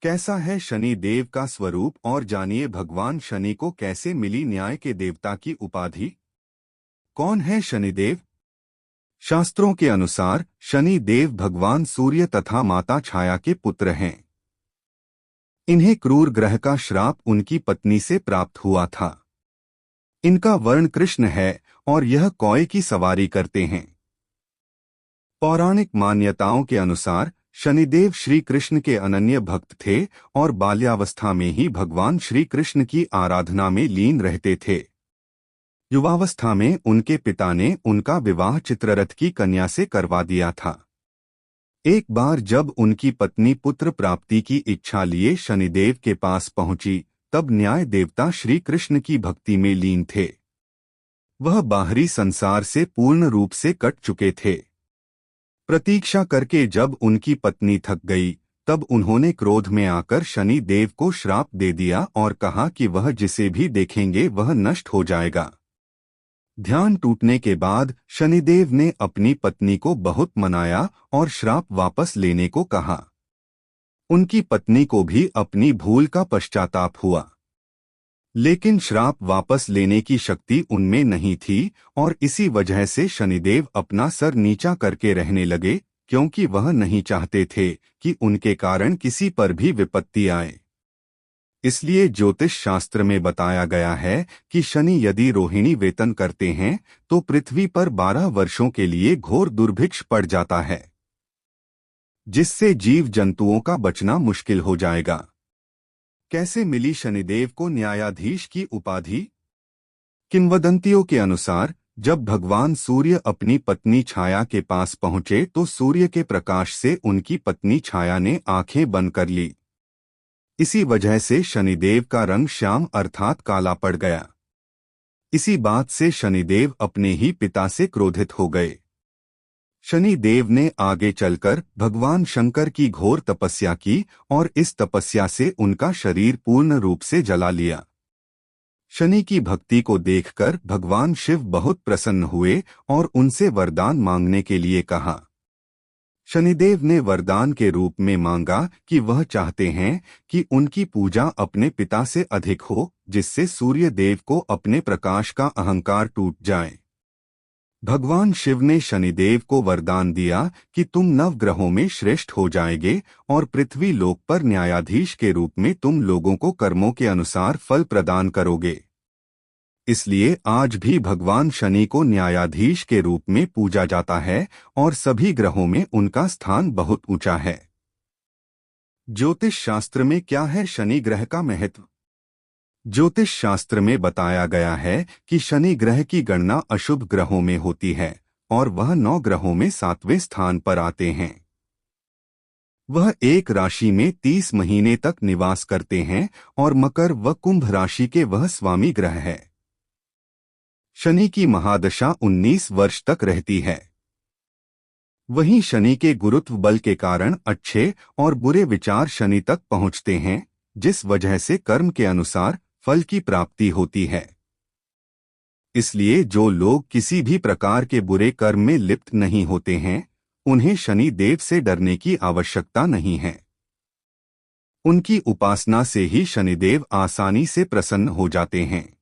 कैसा है शनि देव का स्वरूप और जानिए भगवान शनि को कैसे मिली न्याय के देवता की उपाधि। कौन है शनिदेव? शास्त्रों के अनुसार शनि देव भगवान सूर्य तथा माता छाया के पुत्र हैं। इन्हें क्रूर ग्रह का श्राप उनकी पत्नी से प्राप्त हुआ था। इनका वर्ण कृष्ण है और यह कौए की सवारी करते हैं। पौराणिक मान्यताओं के अनुसार शनिदेव श्री कृष्ण के अनन्य भक्त थे और बाल्यावस्था में ही भगवान श्री कृष्ण की आराधना में लीन रहते थे। युवावस्था में उनके पिता ने उनका विवाह चित्ररथ की कन्या से करवा दिया था। एक बार जब उनकी पत्नी पुत्र प्राप्ति की इच्छा लिए शनिदेव के पास पहुंची, तब न्याय देवता श्री कृष्ण की भक्ति में लीन थे। वह बाहरी संसार से पूर्ण रूप से कट चुके थे। प्रतीक्षा करके जब उनकी पत्नी थक गई, तब उन्होंने क्रोध में आकर शनि देव को श्राप दे दिया और कहा कि वह जिसे भी देखेंगे वह नष्ट हो जाएगा। ध्यान टूटने के बाद शनिदेव ने अपनी पत्नी को बहुत मनाया और श्राप वापस लेने को कहा। उनकी पत्नी को भी अपनी भूल का पश्चाताप हुआ, लेकिन श्राप वापस लेने की शक्ति उनमें नहीं थी और इसी वजह से शनिदेव अपना सर नीचा करके रहने लगे, क्योंकि वह नहीं चाहते थे कि उनके कारण किसी पर भी विपत्ति आए। इसलिए ज्योतिष शास्त्र में बताया गया है कि शनि यदि रोहिणी वेतन करते हैं तो पृथ्वी पर 12 वर्षों के लिए घोर दुर्भिक्ष पड़ जाता है, जिससे जीव जंतुओं का बचना मुश्किल हो जाएगा। कैसे मिली शनिदेव को न्यायाधीश की उपाधि? किंवदंतियों के अनुसार जब भगवान सूर्य अपनी पत्नी छाया के पास पहुंचे तो सूर्य के प्रकाश से उनकी पत्नी छाया ने आंखें बंद कर ली। इसी वजह से शनिदेव का रंग श्याम अर्थात काला पड़ गया। इसी बात से शनिदेव अपने ही पिता से क्रोधित हो गए। शनिदेव ने आगे चलकर भगवान शंकर की घोर तपस्या की और इस तपस्या से उनका शरीर पूर्ण रूप से जला लिया। शनि की भक्ति को देखकर भगवान शिव बहुत प्रसन्न हुए और उनसे वरदान मांगने के लिए कहा। शनिदेव ने वरदान के रूप में मांगा कि वह चाहते हैं कि उनकी पूजा अपने पिता से अधिक हो, जिससे सूर्य देव को अपने प्रकाश का अहंकार टूट जाए। भगवान शिव ने शनिदेव को वरदान दिया कि तुम नवग्रहों में श्रेष्ठ हो जाएंगे और पृथ्वी लोक पर न्यायाधीश के रूप में तुम लोगों को कर्मों के अनुसार फल प्रदान करोगे। इसलिए आज भी भगवान शनि को न्यायाधीश के रूप में पूजा जाता है और सभी ग्रहों में उनका स्थान बहुत ऊंचा है। ज्योतिष शास्त्र में क्या है शनि ग्रह का महत्व? ज्योतिष शास्त्र में बताया गया है कि शनि ग्रह की गणना अशुभ ग्रहों में होती है और वह 9 ग्रहों में 7वें स्थान पर आते हैं। वह एक राशि में 30 महीने तक निवास करते हैं और मकर व कुंभ राशि के वह स्वामी ग्रह है। शनि की महादशा 19 वर्ष तक रहती है। वहीं शनि के गुरुत्व बल के कारण अच्छे और बुरे विचार शनि तक पहुंचते हैं, जिस वजह से कर्म के अनुसार फल की प्राप्ति होती है। इसलिए जो लोग किसी भी प्रकार के बुरे कर्म में लिप्त नहीं होते हैं, उन्हें शनि देव से डरने की आवश्यकता नहीं है। उनकी उपासना से ही शनिदेव आसानी से प्रसन्न हो जाते हैं।